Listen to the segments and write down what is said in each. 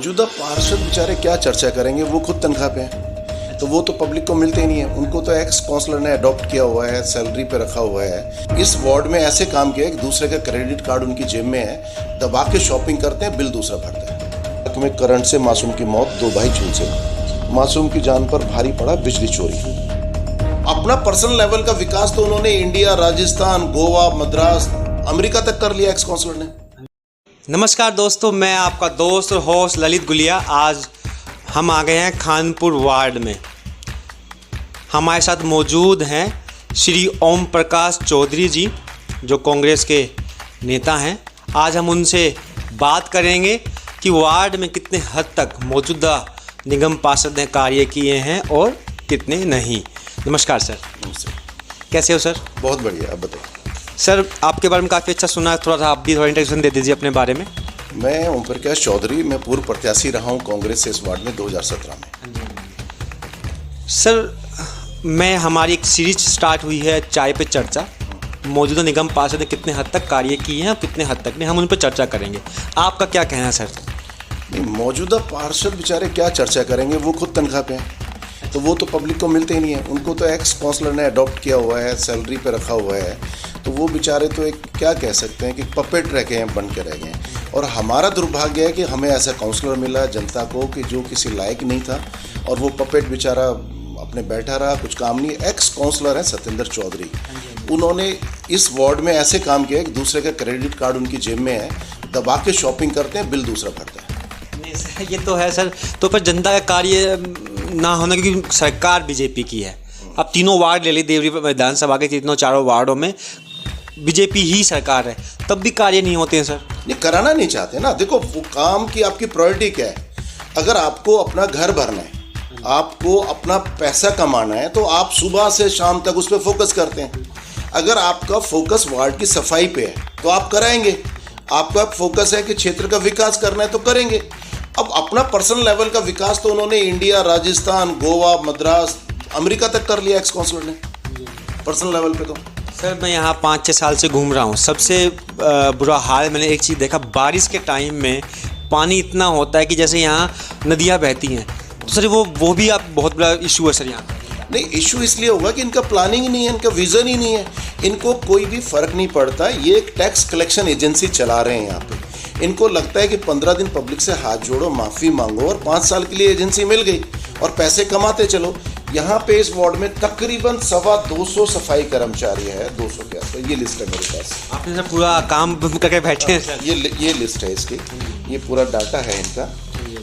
मौजूदा पार्षद बेचारे क्या चर्चा करेंगे, वो खुद तनख्वाह पे हैं, तो वो तो पब्लिक को मिलते ही नहीं है। उनको तो एक्स काउंसलर ने अडॉप्ट किया हुआ है, सैलरी पे रखा हुआ है। इस वार्ड में ऐसे काम किया कि दूसरे का क्रेडिट कार्ड उनकी जेब में है, दबा के शॉपिंग करते हैं, बिल दूसरा भरता है। तुम्हें करंट से मासूम की मौत, 2 भाई झुलसे, मासूम की जान पर भारी पड़ा बिजली चोरी। अपना पर्सनल लेवल का विकास तो उन्होंने इंडिया, राजस्थान, गोवा, मद्रास, अमेरिका तक कर लिया एक्स काउंसलर ने। नमस्कार दोस्तों, मैं आपका दोस्त और होस्ट ललित गुलिया। आज हम आ गए हैं खानपुर वार्ड में। हमारे साथ मौजूद हैं श्री ओम प्रकाश चौधरी जी, जो कांग्रेस के नेता हैं। आज हम उनसे बात करेंगे कि वार्ड में कितने हद तक मौजूदा निगम पार्षद ने कार्य किए हैं और कितने नहीं। नमस्कार सर। नमस्ते। कैसे हो सर? बहुत बढ़िया, आप बताइए। सर, आपके बारे में काफ़ी अच्छा सुना है, थोड़ा सा आप भी थोड़ा इंट्रोडक्शन दे दीजिए अपने बारे में। मैं ओम प्रकाश चौधरी, मैं पूर्व प्रत्याशी रहा हूँ कांग्रेस से इस वार्ड में 2017 में। सर, हमारी एक सीरीज स्टार्ट हुई है चाय पे चर्चा। मौजूदा निगम पार्षद ने कितने हद तक कार्य किए हैं और कितने हद तक नहीं, हम उन पर चर्चा करेंगे। आपका क्या कहना है सर? नहीं, मौजूदा पार्षद बेचारे क्या चर्चा करेंगे, वो खुद तनख्वाह पे हैं, तो वो तो पब्लिक को मिलते ही नहीं है। उनको तो एक्स काउंसलर ने अडॉप्ट किया हुआ है, सैलरी पे रखा हुआ है, तो वो बेचारे तो एक क्या कह सकते हैं कि पपेट रह गए हैं, बन के रह गए हैं। और हमारा दुर्भाग्य है कि हमें ऐसा काउंसलर मिला जनता को कि जो किसी लायक नहीं था, और वो पपेट बेचारा अपने बैठा रहा, कुछ काम नहीं। एक्स काउंसलर है सत्येंद्र चौधरी, उन्होंने इस वार्ड में ऐसे काम किया कि दूसरे का क्रेडिट कार्ड उनकी जेब में है, दबा के शॉपिंग करते हैं, बिल दूसरा भरता है। नहीं सर, ये तो है सर। तो फिर जनता का कार्य ना होना, क्योंकि सरकार बीजेपी की है। अब तीनों वार्ड ले ली, देवरी विधानसभा के तीनों चारों वार्डों में बीजेपी ही सरकार है, तब भी कार्य नहीं होते हैं सर। नहीं, कराना नहीं चाहते ना। देखो, वो काम की आपकी प्रायोरिटी क्या है। अगर आपको अपना घर भरना है, आपको अपना पैसा कमाना है, तो आप सुबह से शाम तक उस पर फोकस करते हैं। अगर आपका फोकस वार्ड की सफाई पे है तो आप कराएंगे। आपका फोकस है कि क्षेत्र का विकास करना है तो करेंगे। अब अपना पर्सनल लेवल का विकास तो उन्होंने इंडिया, राजस्थान, गोवा, मद्रास, अमेरिका तक कर लिया एक्स काउंसलर ने, पर्सनल लेवल पे। तो सर, मैं यहाँ 5-6 साल से घूम रहा हूँ। सबसे बुरा हाल मैंने एक चीज़ देखा, बारिश के टाइम में पानी इतना होता है कि जैसे यहाँ नदियाँ बहती हैं। तो सर वो भी आप बहुत बड़ा इशू है सर यहाँ। नहीं, इशू इसलिए होगा कि इनका प्लानिंग ही नहीं है, इनका विजन ही नहीं है। इनको कोई भी फर्क नहीं पड़ता। ये एक टैक्स कलेक्शन एजेंसी चला रहे हैं यहाँ पे। इनको लगता है कि 15 दिन पब्लिक से हाथ जोड़ो, माफ़ी मांगो, और 5 साल के लिए एजेंसी मिल गई और पैसे कमाते चलो। यहाँ पे इस वार्ड में तकरीबन 225 सफाई कर्मचारी है, 200 के आसपास। ये लिस्ट है मेरे पास। आपने सर पूरा काम करके बैठे हैं सर। ये लिस्ट है इसकी, ये पूरा डाटा है इनका।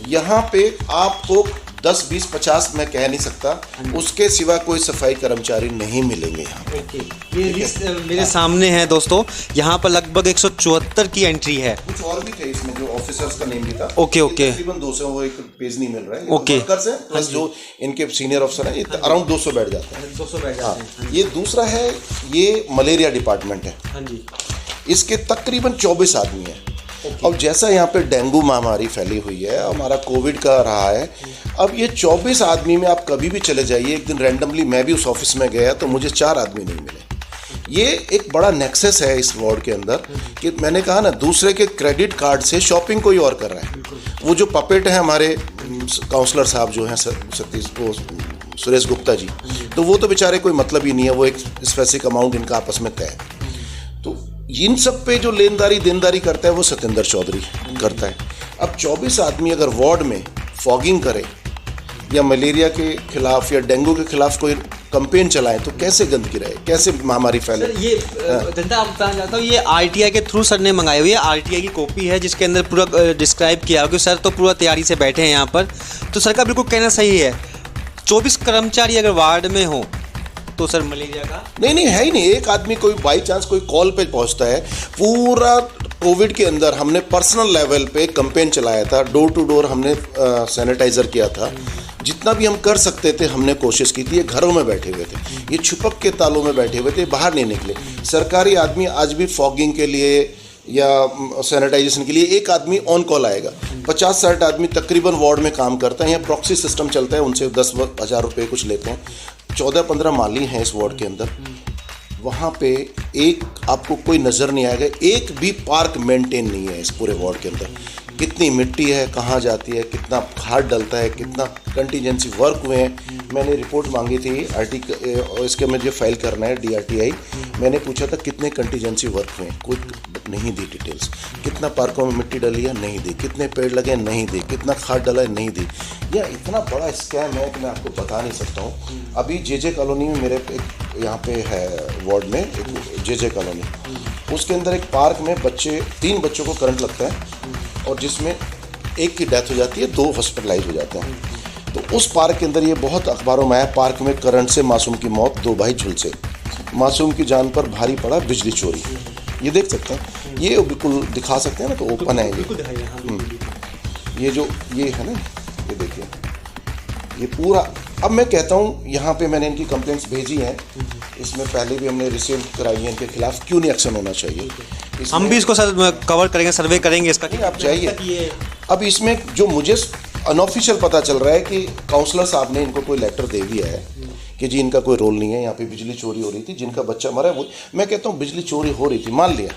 यहाँ पे आपको 10, 20, 50 मैं कह नहीं सकता, उसके सिवा कोई सफाई कर्मचारी नहीं मिलेंगे यहाँ पे। ये लिस्ट मेरे सामने है दोस्तों। यहाँ पर लगभग 174 की एंट्री है। कुछ और भी थे इसमें, जो ऑफिसर्स का नेम भी था। ओके। तकरीबन 200, वो एक पेज नहीं मिल रहा है। ओके। वर्कर्स हैं प्लस जो इनके सीनियर अफसर हैं, ये अराउंड 200 बैठ जाते हैं। 200 बैठ जाते हैं। ये दूसरा है, ये मलेरिया डिपार्टमेंट है। हाँ जी। इसके तकरीबन 24 आदमी हैं। अब जैसा यहाँ पे डेंगू महामारी फैली हुई है, हमारा कोविड का रहा है, अब ये 24 आदमी में आप कभी भी चले जाइए। एक दिन रैंडमली मैं भी उस ऑफिस में गया तो मुझे 4 आदमी नहीं मिले। ये एक बड़ा नेक्सस है इस वार्ड के अंदर कि मैंने कहा ना, दूसरे के क्रेडिट कार्ड से शॉपिंग कोई और कर रहा है। वो जो पपेट है हमारे काउंसलर साहब जो हैं सुरेश गुप्ता जी, तो वो तो बेचारे कोई मतलब ही नहीं है। वो एक स्पेसिफिक अमाउंट इनका आपस में तय है। तो इन सब पे जो देनदारी करता है वो सत्येंद्र चौधरी करता है। अब 24 आदमी अगर वार्ड में फॉगिंग करे या मलेरिया के खिलाफ या डेंगू के खिलाफ कोई कैंपेन चलाएं, तो कैसे गंदगी रहे, कैसे महामारी फैले? ये जनता आप बताना चाहता हूँ, ये आरटीआई के थ्रू सर ने मंगाई हुई है। आरटीआई की कॉपी है जिसके अंदर पूरा डिस्क्राइब किया हो कि सर तो पूरा तैयारी से बैठे हैं यहाँ पर। तो सर का बिल्कुल कहना सही है। 24 कर्मचारी अगर वार्ड में हो तो सर मलेरिया का नहीं है ही नहीं। एक आदमी कोई बाई चांस कोई कॉल पे पहुंचता है। पूरा कोविड के अंदर हमने पर्सनल लेवल पे कैंपेन चलाया था, डोर टू डोर हमने सैनिटाइजर किया था। जितना भी हम कर सकते थे हमने कोशिश की थी। ये घरों में बैठे हुए थे, ये छुपक के तालों में बैठे हुए थे, बाहर नहीं निकले। सरकारी आदमी आज भी फॉगिंग के लिए या सैनिटाइजेशन के लिए एक आदमी ऑन कॉल आएगा। 50-60 आदमी तकरीबन वार्ड में काम करता है। यहाँ प्रॉक्सी सिस्टम चलता है, उनसे 10,000 रुपये कुछ लेते हैं। 14-15 माली हैं इस वार्ड के अंदर। वहाँ पे एक आपको कोई नज़र नहीं आएगा, एक भी पार्क मेंटेन नहीं है इस पूरे वार्ड के अंदर। कितनी मिट्टी है, कहाँ जाती है, कितना खाद डलता है, कितना कंटीजेंसी वर्क हुए हैं। मैंने रिपोर्ट मांगी थी आर्टिकल, इसके मुझे फाइल करना है DRTI। मैंने पूछा था कितने कंटीजेंसी वर्क हुए हैं, कोई नहीं दी डिटेल्स। कितना पार्कों में मिट्टी डली है, नहीं दी। कितने पेड़ लगे, नहीं दी। कितना खाद डला है, नहीं दी। यह इतना बड़ा स्कैम है कि मैं आपको बता नहीं सकता हूँ। अभी JJ कॉलोनी में मेरे एक यहाँ पे है वार्ड में एक JJ कॉलोनी, उसके अंदर एक पार्क में 3 बच्चों को करंट लगता है और जिसमें एक की डेथ हो जाती है, 2 हॉस्पिटलाइज हो जाते हैं। तो उस पार्क के अंदर ये बहुत अखबारों में आया, पार्क में करंट से मासूम की मौत, 2 भाई झुलसे, मासूम की जान पर भारी पड़ा बिजली चोरी। ये देख सकते हैं, ये बिल्कुल दिखा सकते हैं ना, तो ओपन है ये है ना, ये देखिए ये पूरा। अब मैं कहता हूँ यहाँ पे मैंने इनकी कंप्लेंट्स भेजी हैं, इसमें पहले भी हमने रिसीव कराई है, इनके खिलाफ क्यों नहीं एक्शन होना चाहिए। हम भी इसको सर कवर करेंगे, सर्वे करेंगे इसका। नहीं, आप चाहिए। अब इसमें जो मुझे अनऑफिशियल पता चल रहा है कि काउंसलर साहब ने इनको कोई लेटर दे दिया है कि जी इनका कोई रोल नहीं है, यहाँ पे बिजली चोरी हो रही थी, जिनका बच्चा मरा है वो। मैं कहता हूँ बिजली चोरी हो रही थी, मान लिया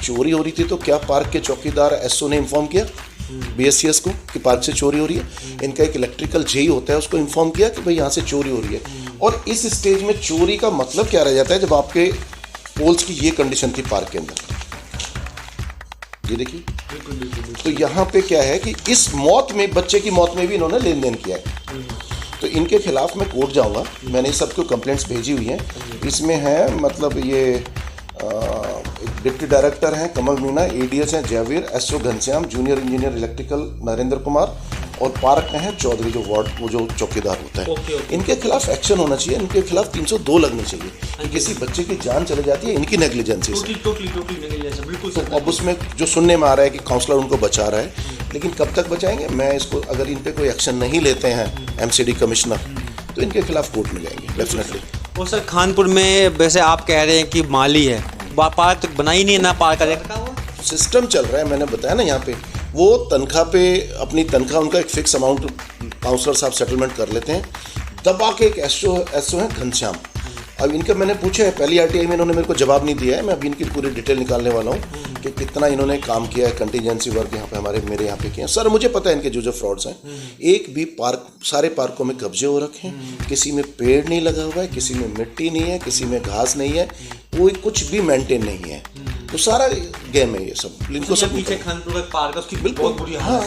चोरी हो रही थी, तो क्या पार्क के चौकीदार SO ने इन्फॉर्म किया BSCS को कि पार्क से चोरी हो रही है? इनका एक इलेक्ट्रिकल JE होता है, उसको इन्फॉर्म किया कि भाई यहाँ से चोरी हो रही है। और इस स्टेज में चोरी का मतलब क्या रह जाता है, जब आपके पोल्स की ये कंडीशन थी पार्क के अंदर, ये देखिए। तो यहाँ पे क्या है कि इस मौत में, बच्चे की मौत में भी इन्होंने लेन देन किया है। तो इनके खिलाफ मैं कोर्ट जाऊँगा, मैंने सबको कंप्लेंट्स भेजी हुई हैं। इसमें है मतलब ये डिप्टी डायरेक्टर हैं कमल मीना, ADS हैं Jaiveer, SO Ghanshyam, junior engineer electrical Narendra Kumar, और पार्क में है चौधरी जो वार्ड वो जो चौकीदार होता है। इनके खिलाफ एक्शन होना चाहिए, इनके खिलाफ 302 लगनी चाहिए कि किसी बच्चे की जान चले जाती है इनकी नेग्लिजेंसी से। तो अब उसमें जो सुनने में आ रहा है कि काउंसलर उनको बचा रहा है, लेकिन कब तक बचाएंगे? मैं इसको, अगर इन पे कोई एक्शन नहीं लेते हैं MCD कमिश्नर, तो इनके खिलाफ कोर्ट में जाएंगे डेफिनेटली। और सर खानपुर में वैसे आप कह रहे हैं कि माली है, पार्क तो बना ही नहीं है ना, पार्क का सिस्टम चल रहा है। मैंने बताया ना, यहाँ पे वो तनख्वाह पे अपनी तनख्वाह, उनका एक फिक्स अमाउंट काउंसलर साहब सेटलमेंट कर लेते हैं, दबा के एक SO है घनश्याम। अब इनका मैंने पूछा है, पहली RTI में इन्होंने मेरे को जवाब नहीं दिया है, मैं अभी इनकी पूरी डिटेल निकालने वाला हूँ कि कितना इन्होंने काम किया है, कंटीजेंसी वर्क यहाँ पे मेरे यहाँ पे किया है। सर मुझे पता है इनके जो फ्रॉड्स हैं, एक भी पार्क, सारे पार्कों में कब्जे हो रखे हैं, किसी में पेड़ नहीं लगा हुआ है, किसी में मिट्टी नहीं है, किसी में घास नहीं है, कोई कुछ भी मेंटेन नहीं है। तो सारा गेम है ये सब। इनको सब पीछे खानपुर पार्क, उसकी बिल्कुल बुरी हाँ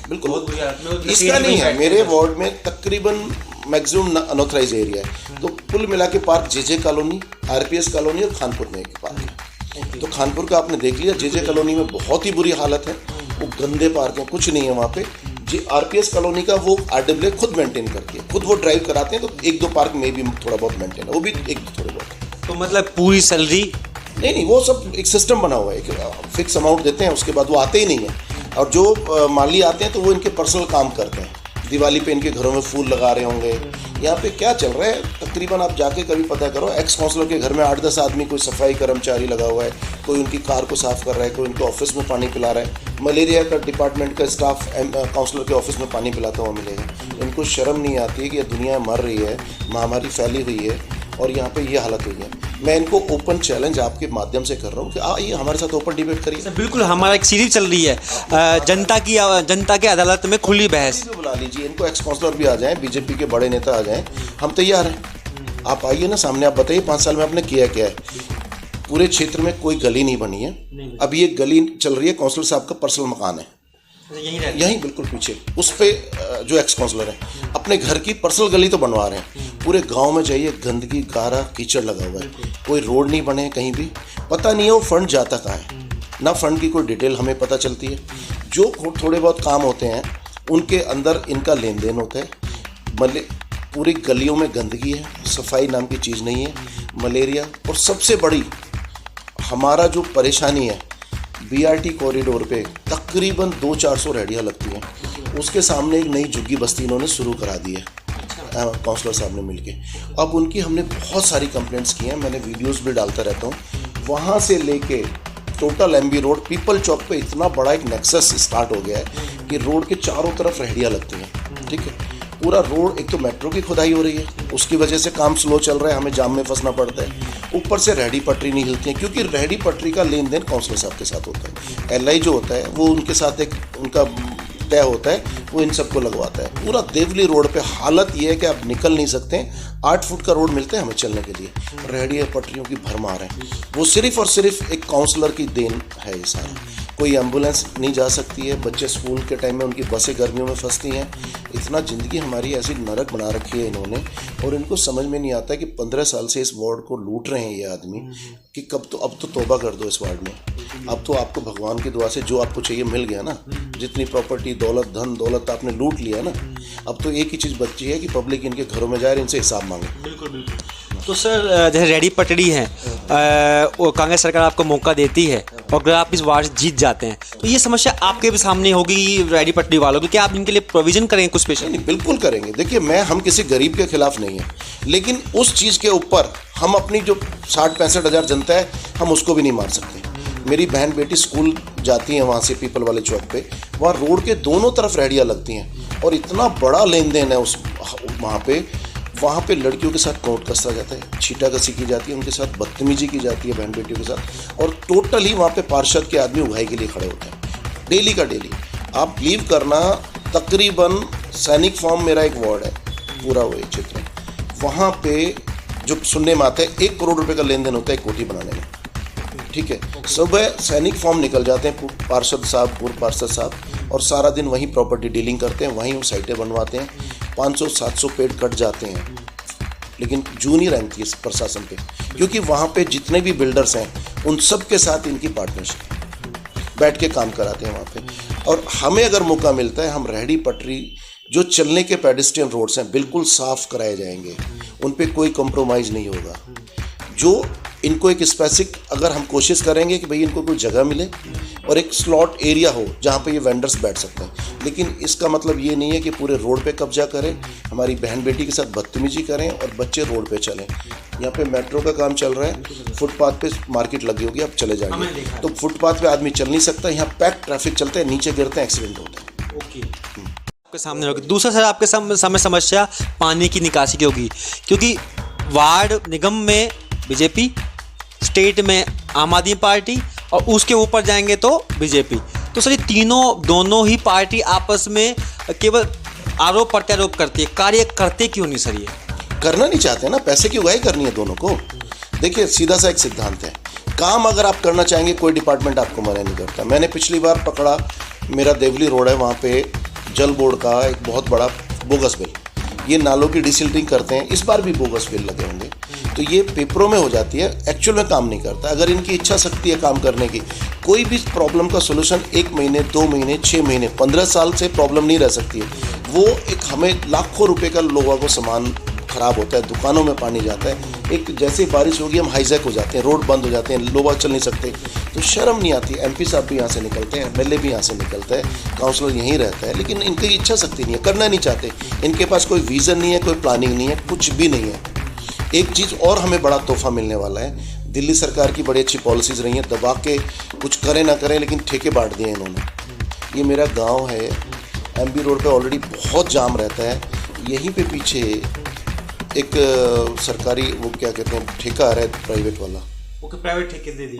बिल्कुल बहुत बुरी हालत में, इसका नहीं है। मेरे वार्ड में तकरीबन मैक्सिमम अनऑथराइज एरिया है, तो कुल मिला के park JJ colony, RPS colony और खानपुर में एक पार्क है। तो खानपुर का आपने देख लिया, JJ कॉलोनी में बहुत ही बुरी हालत है, वो गंदे पार्क हैं, कुछ नहीं है वहाँ पे। RPS कॉलोनी का वो RWA खुद मेंटेन करती है, खुद वो ड्राइव कराते हैं, तो 1-2 पार्क में भी थोड़ा बहुत मेंटेन है, वो भी थोड़े बहुत। तो मतलब पूरी सैलरी नहीं, वो सब एक सिस्टम बना हुआ है, एक फिक्स अमाउंट देते हैं, उसके बाद वो आते ही नहीं है। और जो माली आते हैं तो वो इनके पर्सनल काम करते हैं, दिवाली पे इनके घरों में फूल लगा रहे होंगे। यहाँ पे क्या चल रहा है, तकरीबन आप जाके कभी पता करो, एक्स काउंसलर के घर में 8-10 आदमी, कोई सफाई कर्मचारी लगा हुआ है, कोई उनकी कार को साफ कर रहा है, कोई उनके ऑफिस में पानी पिला रहा है। मलेरिया का डिपार्टमेंट का स्टाफ काउंसलर के ऑफिस में पानी पिलाता हुआ मिलेगा। इनको शर्म नहीं आती है कि ये दुनिया मर रही है, महामारी फैली हुई है और यहाँ पे ये हालत हुई है। मैं इनको ओपन चैलेंज आपके माध्यम से कर रहा हूँ कि आइए हमारे साथ ओपन डिबेट करिए। बिल्कुल, हमारा एक सीरीज चल रही है, जनता की अदालत में खुली बहस। बुला लीजिए इनको, एक्स काउंसलर भी आ जाएं, बीजेपी के बड़े नेता आ जाएं, हम तैयार हैं। आप आइए ना सामने, आप बताइए 5 साल में आपने किया क्या है। पूरे क्षेत्र में कोई गली नहीं बनी है। अभी एक गली चल रही है, काउंसलर साहब का पर्सनल मकान है, यहीं बिल्कुल पीछे, उस पे जो एक्स काउंसलर है अपने घर की पर्सनल गली तो बनवा रहे हैं। पूरे गांव में जाइए, गंदगी, गारा, कीचड़ लगा हुआ है, कोई रोड नहीं बने कहीं भी, पता नहीं है वो फंड जाता कहाँ है, ना फंड की कोई डिटेल हमें पता चलती है। जो थोड़े बहुत काम होते हैं उनके अंदर इनका लेन देन होता है। पूरी गलियों में गंदगी है, सफाई नाम की चीज़ नहीं है, मलेरिया, और सबसे बड़ी हमारा जो परेशानी है, BRT कॉरिडोर पे तकरीबन 200-400 रेहड़ियाँ लगती हैं, उसके सामने एक नई झुग्गी बस्ती इन्होंने शुरू करा दी है काउंसलर साहब ने मिलके। अब उनकी हमने बहुत सारी कंप्लेंट्स की हैं, मैंने वीडियोस भी डालता रहता हूँ। वहाँ से लेके टोटल MB रोड, पीपल चौक पे इतना बड़ा एक नेक्सस स्टार्ट हो गया है कि रोड के चारों तरफ रेहड़ियाँ लगती हैं, ठीक है। पूरा रोड, एक तो मेट्रो की खुदाई हो रही है, उसकी वजह से काम स्लो चल रहा है, हमें जाम में फंसना पड़ता है। ऊपर से रेहड़ी पटरी नहीं हिलती है, क्योंकि रेहड़ी पटरी का लेन देन काउंसलर साहब के साथ होता है। एलआई जो होता है वो उनके साथ एक उनका तय होता है, वो इन सबको लगवाता है। पूरा देवली रोड पे हालत ये है कि आप निकल नहीं सकते हैं। 8 फुट का रोड मिलता है हमें चलने के लिए, रेहड़ी पटरियों की भरमार है। वो सिर्फ और सिर्फ एक काउंसलर की देन है ये सारा। कोई एम्बुलेंस नहीं जा सकती है, बच्चे स्कूल के टाइम में उनकी बसें गर्मियों में फंसती हैं। इतना ज़िंदगी हमारी ऐसी नरक बना रखी है इन्होंने, और इनको समझ में नहीं आता कि 15 साल से इस वार्ड को लूट रहे हैं ये आदमी, कि अब तो तौबा कर दो इस वार्ड में। अब तो आपको भगवान की दुआ से जो आपको चाहिए मिल गया ना, जितनी प्रॉपर्टी, दौलत, धन दौलत आपने लूट लिया ना, अब तो एक ही चीज़ बची है कि पब्लिक इनके घरों में जाए, इनसे हिसाब मांगे। बिल्कुल। तो सर, जैसे रेहड़ी पटड़ी है, वो कांग्रेस सरकार आपको मौका देती है, और अगर आप इस वार्ड जीत जाते हैं तो ये समस्या आपके भी सामने होगी रेहड़ी पटड़ी वालों की, क्या आप इनके लिए प्रोविजन करेंगे कुछ स्पेशल? नहीं, बिल्कुल करेंगे। देखिए, हम किसी गरीब के खिलाफ नहीं है, लेकिन उस चीज़ के ऊपर हम अपनी जो 60-65 हज़ार जनता है, हम उसको भी नहीं मार सकते। मेरी बहन बेटी स्कूल जाती हैं वहाँ से पीपल वाले चौक पे, वहाँ रोड के दोनों तरफ रेहड़ियाँ लगती हैं, और इतना बड़ा लेन देन है वहाँ पे लड़कियों के साथ कोर्ट कसा जाता है, छींटाकसी की जाती है, उनके साथ बदतमीजी की जाती है बहन बेटियों के साथ, और टोटल ही वहाँ पे पार्षद के आदमी उगाई के लिए खड़े होते हैं डेली का डेली। आप बिलीव करना, तकरीबन सैनिक फार्म मेरा एक वार्ड है, पूरा वो क्षेत्र, वहाँ पे जो सुनने में आता है 1 करोड़ रुपए का लेन देन होता है एक कोठी बनाने में। ठीक है, सुबह सैनिक फार्म निकल जाते हैं पार्षद साहब, पूर्व पार्षद साहब, और सारा दिन वहीं प्रॉपर्टी डीलिंग करते हैं, वहीं वो साइटें बनवाते हैं। 500-700 पेड़ कट जाते हैं, लेकिन जू नहीं रहती है प्रशासन पे, क्योंकि वहाँ पे जितने भी बिल्डर्स हैं उन सब के साथ इनकी पार्टनरशिप, बैठ के काम कराते हैं वहाँ पे। और हमें अगर मौका मिलता है, हम रेहड़ी पटरी जो चलने के पेडेस्ट्रियन रोड्स हैं बिल्कुल साफ़ कराए जाएंगे, उन पे कोई कॉम्प्रोमाइज़ नहीं होगा। जो इनको एक स्पेसिफिक, अगर हम कोशिश करेंगे कि भाई इनको कोई जगह मिले और एक स्लॉट एरिया हो जहाँ पे ये वेंडर्स बैठ सकते हैं, लेकिन इसका मतलब ये नहीं है कि पूरे रोड पे कब्जा करें, हमारी बहन बेटी के साथ बदतमीजी करें और बच्चे रोड पे चलें। यहाँ पे मेट्रो का काम चल रहा है, फुटपाथ पे मार्केट लगी होगी, आप चले जाएंगे तो फुटपाथ पे आदमी चल नहीं सकता, यहाँ पैक ट्रैफिक चलता है, नीचे गिरते हैं, एक्सीडेंट होता है। आपके सामने होगी। दूसरा सर, आपके सामने समस्या पानी की निकासी की होगी, क्योंकि वार्ड निगम में बीजेपी, स्टेट में आम आदमी पार्टी, और उसके ऊपर जाएंगे तो बीजेपी। तो सर, ये दोनों ही पार्टी आपस में केवल आरोप प्रत्यारोप करती है, कार्य करते क्यों नहीं सर? ये करना नहीं चाहते ना, पैसे की उगाही करनी है दोनों को। देखिए, सीधा सा एक सिद्धांत है, काम अगर आप करना चाहेंगे कोई डिपार्टमेंट आपको मना नहीं करता। मैंने पिछली बार पकड़ा, मेरा देवली रोड है, वहाँ पे जल बोर्ड का एक बहुत बड़ा बोगस बिल, ये नालों की डिसिल्टिंग करते हैं, इस बार भी बोगस बिल लगे होंगे, तो ये पेपरों में हो जाती है, एक्चुअल में काम नहीं करता। अगर इनकी इच्छा शक्ति है काम करने की, कोई भी प्रॉब्लम का सोल्यूशन 1 महीने, 2 महीने, 6 महीने, 15 साल से प्रॉब्लम नहीं रह सकती है। वो एक, हमें लाखों रुपए का लोगों को सामान ख़राब होता है, दुकानों में पानी जाता है, एक जैसे बारिश होगी हम हाईजैक हो जाते हैं, रोड बंद हो जाते हैं, लोग चल नहीं सकते, तो शर्म नहीं आती। एमपी साहब भी यहाँ से निकलते हैं, एमएलए भी यहाँ से निकलता है, काउंसलर यहीं रहता है, लेकिन इनकी इच्छा शक्ति नहीं है, करना नहीं चाहते, इनके पास कोई विज़न नहीं है, कोई प्लानिंग नहीं है, कुछ भी नहीं है। एक चीज़ और हमें बड़ा तोहफा मिलने वाला है, दिल्ली सरकार की बड़ी अच्छी पॉलिसीज़ रही हैं, दबा के कुछ करें ना करें, लेकिन ठेके बांट दिए इन्होंने। ये मेरा गांव है, एमबी रोड पे ऑलरेडी बहुत जाम रहता है, यहीं पे पीछे एक सरकारी, वो क्या कहते हैं, ठेका आ रहा है प्राइवेट वाला, ओके, प्राइवेट ठेके दे दिए।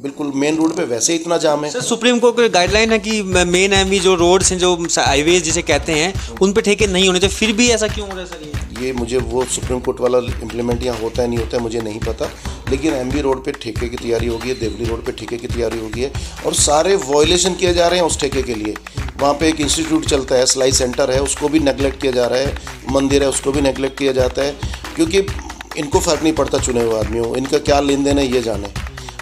बिल्कुल मेन रोड पे वैसे ही इतना जाम है। सर, सुप्रीम कोर्ट की गाइडलाइन है कि मेन एमवी जो रोड्स हैं, जो हाईवेज जिसे कहते हैं, उन पे ठेके नहीं होने चाहिए, फिर भी ऐसा क्यों हो रहा है सर? ये मुझे वो सुप्रीम कोर्ट वाला इम्प्लीमेंट यहाँ होता है नहीं होता है मुझे नहीं पता, लेकिन एमबी रोड पे ठेके की तैयारी होगी है, देवली रोड पे ठेके की तैयारी होगी है, और सारे वॉयलेशन किए जा रहे हैं उस ठेके के लिए। वहाँ पे एक इंस्टीट्यूट चलता है, सिलाई सेंटर है, उसको भी नेगलेक्ट किया जा रहा है, मंदिर है उसको भी नेगलेक्ट किया जाता है, क्योंकि इनको फ़र्क नहीं पड़ता चुने हुए आदमियों, इनका क्या लेन देन है ये जाने।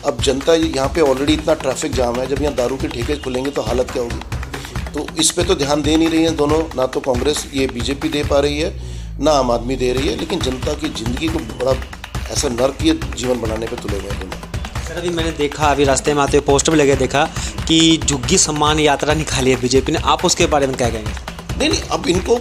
अब जनता, यहाँ पे ऑलरेडी इतना ट्रैफिक जाम है, जब यहाँ दारू के ठेके खुलेंगे तो हालत क्या होगी? तो इस पे तो ध्यान दे नहीं रही है दोनों, ना तो कांग्रेस, ये बीजेपी दे पा रही है, ना आम आदमी दे रही है, लेकिन जनता की ज़िंदगी को बड़ा ऐसा नरकीय जीवन बनाने पे तुले हुए हैं दोनों। सर, अभी मैंने देखा, अभी रास्ते में आते हुए पोस्टर भी लगे, देखा कि झुग्गी सम्मान यात्रा निकाली है बीजेपी ने, आप उसके बारे में क्या कहेंगे? नहीं, अब इनको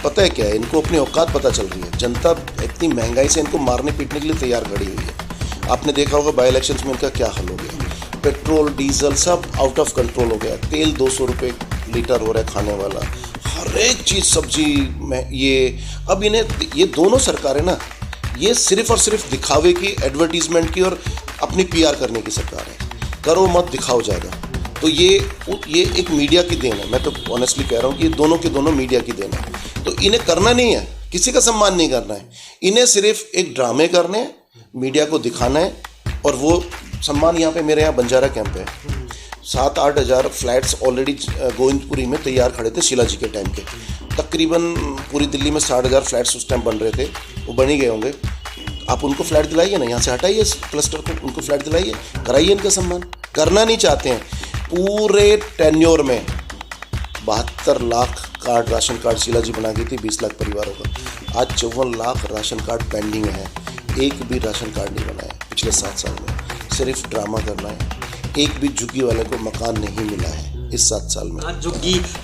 पता है क्या है, इनको अपनी औकात पता चल रही है। जनता इतनी महंगाई से इनको मारने पीटने के लिए तैयार खड़ी हुई है। आपने देखा होगा बाई इलेक्शंस में इनका क्या हाल हो गया, पेट्रोल डीजल सब आउट ऑफ कंट्रोल हो गया, तेल 200 रुपये लीटर हो रहा है खाने वाला, हर हर एक चीज़ सब्जी में ये, अब इन्हें ये दोनों सरकारें ना, ये सिर्फ और सिर्फ दिखावे की, एडवर्टीजमेंट की और अपनी पीआर करने की सरकार है। करो मत दिखाओ ज़्यादा। तो ये एक मीडिया की देन है। मैं तो ऑनेस्टली कह रहा हूँ कि ये दोनों के दोनों मीडिया की देन है। तो इन्हें करना नहीं है, किसी का सम्मान नहीं करना है, इन्हें सिर्फ एक ड्रामे करने हैं, मीडिया को दिखाना है। और वो सम्मान यहाँ पे मेरे यहाँ बंजारा कैंप है, 7-8 हज़ार फ्लैट्स ऑलरेडी गोविंदपुरी में तैयार खड़े थे शीला जी के टाइम के। तकरीबन पूरी दिल्ली में 60,000 फ्लैट्स उस टाइम बन रहे थे, वो बन ही गए होंगे। आप उनको फ्लैट दिलाइए ना, यहाँ से हटाइए इस क्लस्टर को, उनको फ्लैट दिलाइए, कराइए इनका सम्मान। करना नहीं चाहते हैं। पूरे टेन्योर में 72 lakh card, ration card Sheila ji बना गई थी 20 लाख परिवारों का। आज 54 लाख राशन कार्ड पेंडिंग है। एक भी राशन कार्ड नहीं बना है पिछले 7 साल में। सिर्फ ड्रामा करना है। एक भी झुग्गी वाले को मकान नहीं मिला है इस 7 साल में।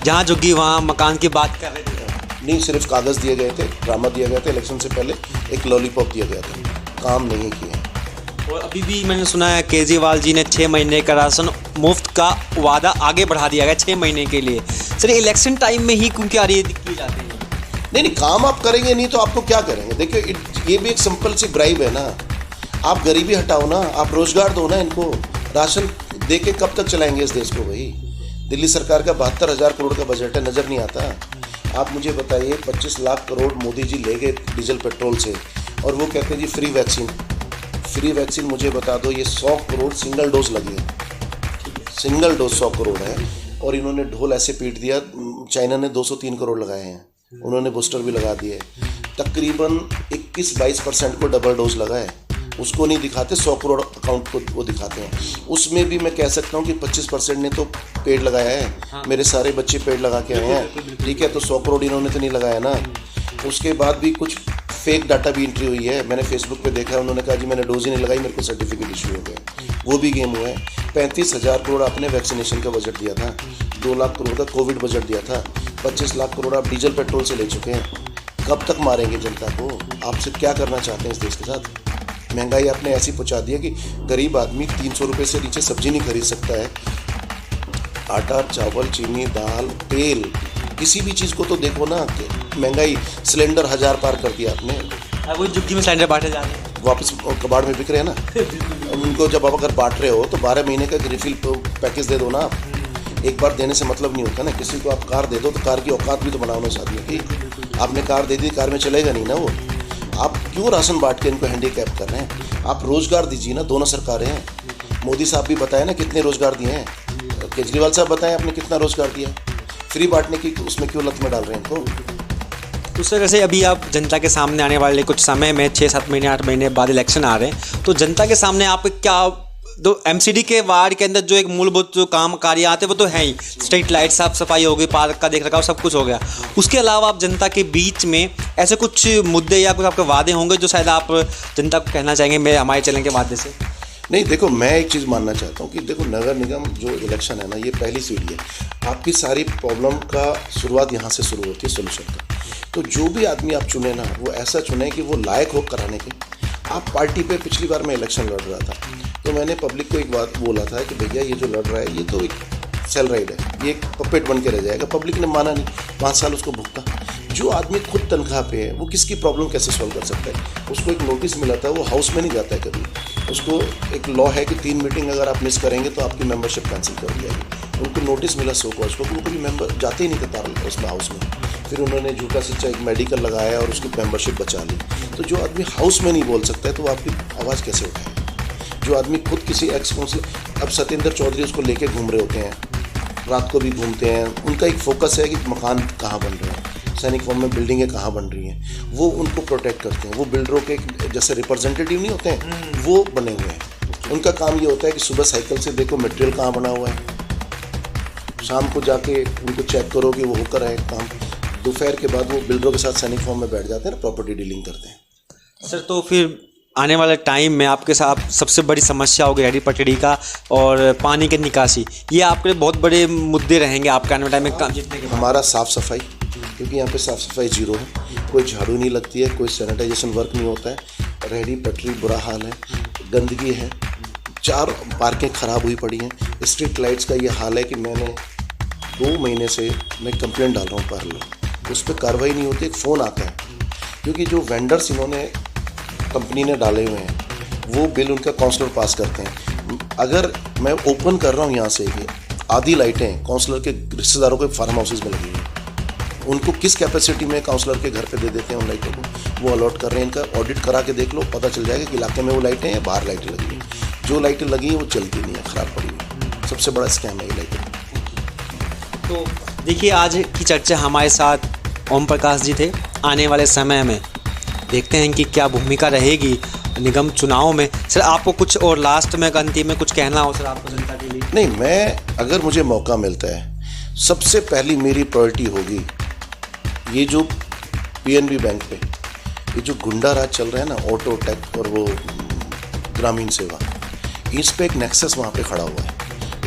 जहाँ झुग्गी वहाँ मकान की बात कर रहे थे। नहीं, सिर्फ कागज़ दिए गए थे, ड्रामा दिया गया था, इलेक्शन से पहले एक लॉलीपॉप दिया गया था, काम नहीं किए। और अभी भी मैंने सुना है केजरीवाल जी ने 6 महीने का राशन मुफ्त का वादा आगे बढ़ा दिया गया 6 महीने के लिए। सर इलेक्शन टाइम में ही क्योंकि आ रही किए जाते हैं? नहीं, काम आप करेंगे नहीं तो आपको क्या करेंगे? देखिए, ये भी एक सिंपल सी ब्राइब है ना। आप गरीबी हटाओ ना, आप रोजगार दो ना इनको। राशन दे के कब तक चलाएंगे इस देश को भाई? दिल्ली सरकार का 72,000 करोड़ का बजट है, नज़र नहीं आता? आप मुझे बताइए, 25 लाख करोड़ मोदी जी ले गए डीजल पेट्रोल से, और वो कहते हैं जी फ्री वैक्सीन। फ्री वैक्सीन मुझे बता दो, ये 100 करोड़ सिंगल डोज लगी है, सिंगल डोज 100 करोड़ है। और इन्होंने ढोल ऐसे पीट दिया, चाइना ने 203 करोड़ लगाए हैं, उन्होंने बूस्टर भी लगा दिए। तकरीबन 21-22% को डबल डोज लगा है, उसको नहीं दिखाते, 100 करोड़ अकाउंट को वो दिखाते हैं। उसमें भी मैं कह सकता हूँ कि 25% ने तो पेड़ लगाया है। हाँ। मेरे सारे बच्चे पेड़ लगा के आए हैं, ठीक है, तो 100 करोड़ इन्होंने तो नहीं लगाया ना। उसके बाद भी कुछ फेक डाटा भी एंट्री हुई है, मैंने फेसबुक पे देखा है। उन्होंने कहा जी मैंने डोज ही नहीं लगाई, मेरे को सर्टिफिकेट इशू हो गया, वो भी गेम हुआ है। 35,000 करोड़ आपने वैक्सीनेशन का बजट दिया था, 2 लाख करोड़ का कोविड बजट दिया था, 25 लाख करोड़ आप डीजल पेट्रोल से ले चुके हैं। कब तक मारेंगे जनता को? आपसे क्या करना चाहते हैं इस देश के साथ? महंगाई आपने ऐसी पहुंचा दी है कि गरीब आदमी 300 रुपये से नीचे सब्जी नहीं खरीद सकता है। आटा, चावल, चीनी, दाल, तेल, किसी भी चीज़ को तो देखो ना, महंगाई। सिलेंडर 1000 पार कर दिया आपने। वो झुग्गी में सिलेंडर बांटे जा रहे हैं, वापस कबाड़ में बिक रहे हैं ना। उनको जब आप अगर बांट रहे हो तो 12 महीने का रिफिल पैकेज दे दो ना आप। एक बार देने से मतलब नहीं होता ना। किसी को आप कार दे दो तो कार की औकात भी तो बनाओ ना आदमी की। आपने कार दे दी, कार में चलेगा नहीं ना वो। आप क्यों राशन बांट के इनको हैंडीकैप कर रहे हैं? आप रोज़गार दीजिए ना, दोनों सरकारें हैं। मोदी साहब भी बताए ना कितने रोज़गार दिए हैं, केजरीवाल साहब बताएं आपने कितना रोज़गार दिया। फ्री बांटने की उसमें क्यों लत में डाल रहे हैं इनको? तो सर जैसे अभी आप जनता के सामने आने वाले कुछ समय में 6-7 महीने 8 महीने बाद इलेक्शन आ रहे हैं, तो जनता के सामने आप क्या तो एमसीडी के वार्ड के अंदर जो एक मूलभूत जो काम कार्य आते हैं वो तो है ही, स्ट्रीट लाइट, साफ सफाई हो गई, पार्क का देख रखाव, सब कुछ हो गया। उसके अलावा आप जनता के बीच में ऐसे कुछ मुद्दे या कुछ आपके वादे होंगे जो शायद आप जनता को कहना चाहेंगे मेरे हमारे चैनल के माध्यम से? नहीं, देखो, मैं एक चीज़ मानना चाहता हूँ कि देखो, नगर निगम जो इलेक्शन है ना, ये पहली सीढ़ी है। आपकी सारी प्रॉब्लम का शुरुआत यहाँ से शुरू होती है, सोल्यूशन का। तो जो भी आदमी आप चुने ना, वो ऐसा चुने कि वो लायक हो कराने के। आप पार्टी पे पिछली बार मैं इलेक्शन लड़ रहा था, तो मैंने पब्लिक को एक बात बोला था कि भैया ये जो लड़ रहा है ये तो एक सेल राइड है, ये एक पपेट बन के रह जाएगा। पब्लिक ने माना नहीं, 5 साल उसको भुगता। जो आदमी खुद तनख्वाह पे है वो किसकी प्रॉब्लम कैसे सॉल्व कर सकता है? उसको एक नोटिस मिला था, वो हाउस में नहीं जाता है कभी। उसको एक लॉ है कि 3 मीटिंग अगर आप मिस करेंगे तो आपकी मेंबरशिप कैंसिल कर दी जाएगी। उनको नोटिस मिला 100 को, वो कभी मेंबर जाते ही नहीं थे तारल उसमें, हाउस में। फिर उन्होंने झूठा सच्चा एक मेडिकल लगाया और उसकी मेंबरशिप बचा ली। तो जो आदमी हाउस में नहीं बोल सकता है तो वो आपकी आवाज़ कैसे उठाए? जो आदमी खुद किसी एक्स काउंसिलर, अब सत्येंद्र चौधरी उसको लेके घूम रहे होते हैं, रात को भी घूमते हैं। उनका एक फोकस है कि मकान कहाँ बन रहे हैं, सैनिक फॉर्म में बिल्डिंगें कहाँ बन रही हैं, वो उनको प्रोटेक्ट करते हैं। वो बिल्डरों के जैसे रिप्रेजेंटेटिव नहीं होते हैं, वो बने हुए हैं। उनका काम ये होता है कि सुबह साइकिल से देखो मटेरियल कहाँ बना हुआ है, शाम को जाके उनको चेक करो कि वो होकर आए काम। दोपहर के बाद वो बिल्डरों के साथ सैनिक फॉर्म में बैठ जाते हैं ना, प्रॉपर्टी डीलिंग करते हैं। सर तो फिर आने वाले टाइम में आपके साथ सबसे बड़ी समस्या होगी रेहड़ी पटड़ी का और पानी की निकासी, ये आपके लिए बहुत बड़े मुद्दे रहेंगे आपके आने वाले टाइम में काम जीतने के बाद। हमारा साफ़ सफाई, क्योंकि यहाँ पे साफ़ सफाई जीरो है, कोई झाड़ू नहीं लगती है, कोई सैनिटाइजेशन वर्क नहीं होता है, रेहड़ी पटरी बुरा हाल है, गंदगी है, 4 पार्कें ख़राब हुई पड़ी हैं, स्ट्रीट लाइट्स का ये हाल है कि मैंने 2 महीने से मैं कंप्लेंट डाल रहा हूँ पार्लर, उस पर कार्रवाई नहीं होती। एक फ़ोन आता है क्योंकि जो वेंडर्स इन्होंने कंपनी ने डाले हुए हैं वो बिल उनका काउंसलर पास करते हैं। अगर मैं ओपन कर रहा हूँ यहाँ से कि आधी लाइटें काउंसलर के रिश्तेदारों के फार्म हाउसेज में लगी हैं, उनको किस कैपेसिटी में काउंसलर के घर पे दे देते हैं उन लाइटों को, वो अलॉट कर रहे हैं। इनका ऑडिट करा के देख लो, पता चल जाएगा कि इलाके में वो लाइटें हैं या बाहर लाइटें लगी हैं। जो लाइटें लगी हैं वो चलती नहीं है, ख़राब पड़ी हुई। सबसे बड़ा स्कैम है ये लाइटें। तो देखिए, आज की चर्चा हमारे साथ ओम प्रकाश जी थे। आने वाले समय में देखते हैं कि क्या भूमिका रहेगी निगम चुनाव में। सर, आपको कुछ और लास्ट में अंतिम में कुछ कहना हो सर आपको जनता के लिए? नहीं, मैं अगर मुझे मौका मिलता है, सबसे पहली मेरी प्रायोरिटी होगी ये जो पीएनबी बैंक पे ये जो गुंडा राज चल रहा है ना, ऑटो टैक और वो ग्रामीण सेवा, इस पे एक नेक्सस वहाँ पे खड़ा हुआ है।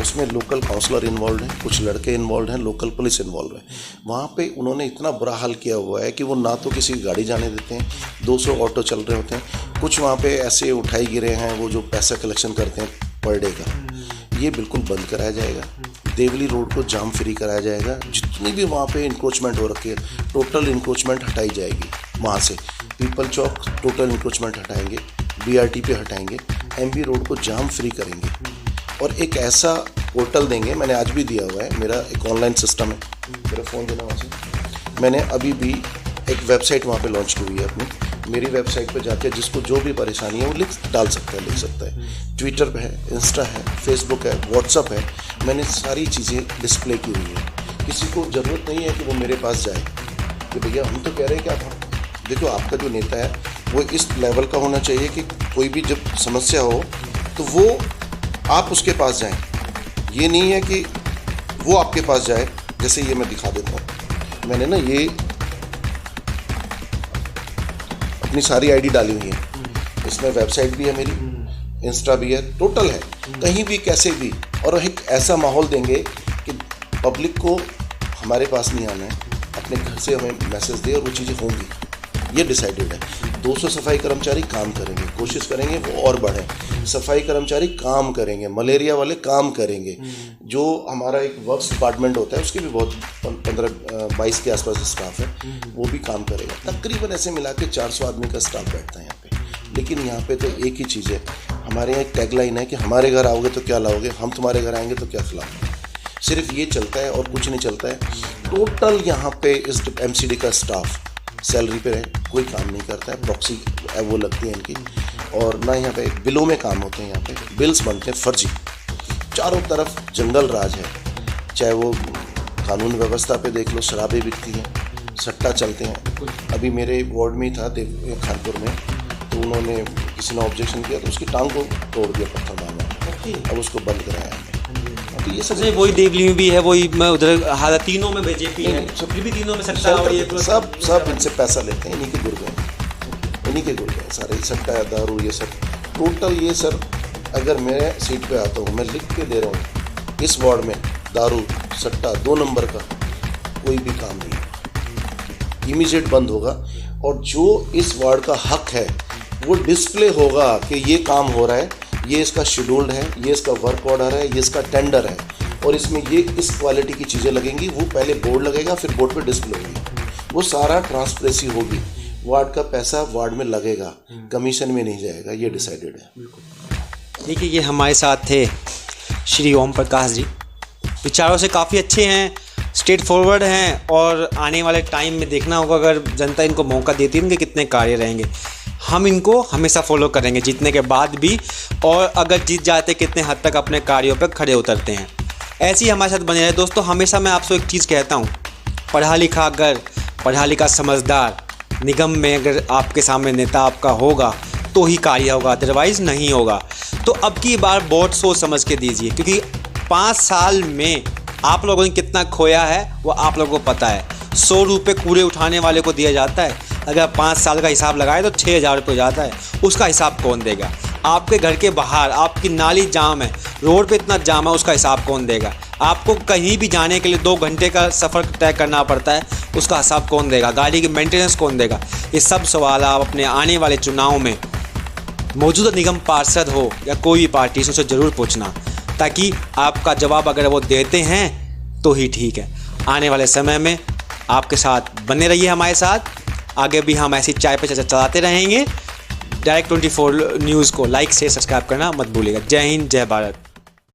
उसमें लोकल काउंसलर इन्वॉल्व हैं, कुछ लड़के इन्वॉल्व हैं, लोकल पुलिस इन्वॉल्व है। वहाँ पे उन्होंने इतना बुरा हाल किया हुआ है कि वो ना तो किसी की गाड़ी जाने देते हैं, 200 ऑटो चल रहे होते हैं। कुछ वहाँ पे ऐसे उठाई गिरे हैं वो जो पैसा कलेक्शन करते हैं पर डे का, ये बिल्कुल बंद कराया जाएगा। देवली रोड को जाम फ्री कराया जाएगा। जितनी भी वहाँ पे इंक्रोचमेंट हो रखी है, टोटल इंक्रोचमेंट हटाई जाएगी वहाँ से। पीपल चौक टोटल इंक्रोचमेंट हटाएंगे, बीआरटी पे हटाएंगे, एमबी रोड को जाम फ्री करेंगे और एक ऐसा पोर्टल देंगे। मैंने आज भी दिया हुआ है, मेरा एक ऑनलाइन सिस्टम है, मेरा फ़ोन देना वहाँ से। मैंने अभी भी एक वेबसाइट वहाँ पे लॉन्च की हुई है अपनी। मेरी वेबसाइट पे जाके जिसको जो भी परेशानी है वो लिख सकता है। ट्विटर पे है, इंस्टा है, फेसबुक है, व्हाट्सअप है, मैंने सारी चीज़ें डिस्प्ले की हुई है। किसी को ज़रूरत नहीं है कि वो मेरे पास जाए कि भैया हम तो कह रहे हैं कि आप देखो, आपका जो नेता है वो इस लेवल का होना चाहिए कि कोई भी जब समस्या हो तो वो आप उसके पास जाएं। ये नहीं है कि वो आपके पास जाए। जैसे ये मैं दिखा देता हूँ, मैंने ना ये अपनी सारी आईडी डाली हुई है। इसमें वेबसाइट भी है मेरी, इंस्टा भी है, टोटल है। कहीं भी कैसे भी, और एक ऐसा माहौल देंगे कि पब्लिक को हमारे पास नहीं आना है, अपने घर से हमें मैसेज दे और वो चीज़ें होंगी। ये डिसाइडेड है। 200 सफाई कर्मचारी काम करेंगे, कोशिश करेंगे वो और बढ़े। सफाई कर्मचारी काम करेंगे, मलेरिया वाले काम करेंगे। जो हमारा एक वर्क्स डिपार्टमेंट होता है उसके भी बहुत 15-22 के आसपास स्टाफ है, वो भी काम करेगा। तकरीबन ऐसे मिला के 400 आदमी का स्टाफ बैठता है यहाँ पे। लेकिन यहाँ पे तो एक ही चीज़ है, हमारे यहाँ एक टैगलाइन है कि हमारे घर आओगे तो क्या लाओगे, हम तुम्हारे घर आएंगे तो क्या खिलाओगे। सिर्फ ये चलता है और कुछ नहीं चलता है। टोटल यहाँ पे इस एमसीडी का स्टाफ सैलरी पे रहे, कोई काम नहीं करता है। प्रॉक्सी वो लगती है इनकी, और ना यहाँ पे बिलों में काम होते हैं। यहाँ पे बिल्स बनते हैं फर्जी। चारों तरफ जंगल राज है, चाहे वो कानून व्यवस्था पे देख लो, शराबें बिकती हैं, सट्टा चलते हैं। अभी मेरे वार्ड में ही था खानपुर में, तो उन्होंने किसी ने ऑब्जेक्शन किया तो उसकी टांग को तोड़ दिया पत्थर मारना, अब उसको बंद कराया हमने। तो ये सब वही देवली में भी है, वही मैं उधर हालात तीनों में बीजेपी है, फिर भी तीनों में सट्टा और ये सब इनसे पैसा लेते हैं। इन्हीं के गुर्गे हैं, इन्हीं के गुर्गे हैं सारे, सट्टा दारू ये सब टोटल। ये सर अगर मैं सीट पे आता हूँ, मैं लिख के दे रहा हूँ, इस वार्ड में दारू सट्टा 2 नंबर का कोई भी काम नहीं, इमीडिएट बंद होगा। और जो इस वार्ड का हक है वो डिस्प्ले होगा कि ये काम हो रहा है, ये इसका शेड्यूल्ड है, ये इसका वर्क ऑर्डर है, ये इसका टेंडर है, और इसमें ये इस क्वालिटी की चीज़ें लगेंगी। वो पहले बोर्ड लगेगा, फिर बोर्ड पे डिस्प्ले होगी, वो सारा ट्रांसपेरेंसी होगी। वार्ड का पैसा वार्ड में लगेगा, कमीशन में नहीं जाएगा, ये डिसाइडेड है। देखिए, ये हमारे साथ थे श्री ओम प्रकाश जी। विचारों से काफ़ी अच्छे हैं, स्ट्रेट फॉरवर्ड हैं, और आने वाले टाइम में देखना होगा अगर जनता इनको मौका देती है, इनके कितने कार्य रहेंगे। हम इनको हमेशा फॉलो करेंगे जीतने के बाद भी, और अगर जीत जाते कितने हद तक अपने कार्यों पर खड़े उतरते हैं। ऐसे ही हमारे साथ बने रहे दोस्तों। हमेशा मैं आपसे एक चीज़ कहता हूँ, पढ़ा लिखा समझदार निगम में अगर आपके सामने नेता आपका होगा तो ही कार्य होगा, अदरवाइज़ नहीं होगा। तो अब की बार बहुत सोच समझ के दीजिए, क्योंकि 5 साल में आप लोगों ने कितना खोया है वो आप लोगों को पता है। 100 रुपये कूड़े उठाने वाले को दिया जाता है, अगर 5 साल का हिसाब लगाए तो 6000 रुपये जाता है। उसका हिसाब कौन देगा? आपके घर के बाहर आपकी नाली जाम है, रोड पे इतना जाम है, उसका हिसाब कौन देगा? आपको कहीं भी जाने के लिए 2 घंटे का सफ़र तय करना पड़ता है, उसका हिसाब कौन देगा? गाड़ी की मेंटेनेंस कौन देगा? ये सब सवाल आप अपने आने वाले चुनाव में मौजूदा निगम पार्षद हो या कोई भी पार्टी से उसे ज़रूर पूछना, ताकि आपका जवाब अगर वो देते हैं तो ही ठीक है। आने वाले समय में आपके साथ बने रहिए हमारे साथ, आगे भी हम ऐसी चाय पे चर्चा चलाते रहेंगे। डायरेक्ट 24 न्यूज़ को लाइक से सब्सक्राइब करना मत भूलिएगा। जय हिंद, जय भारत।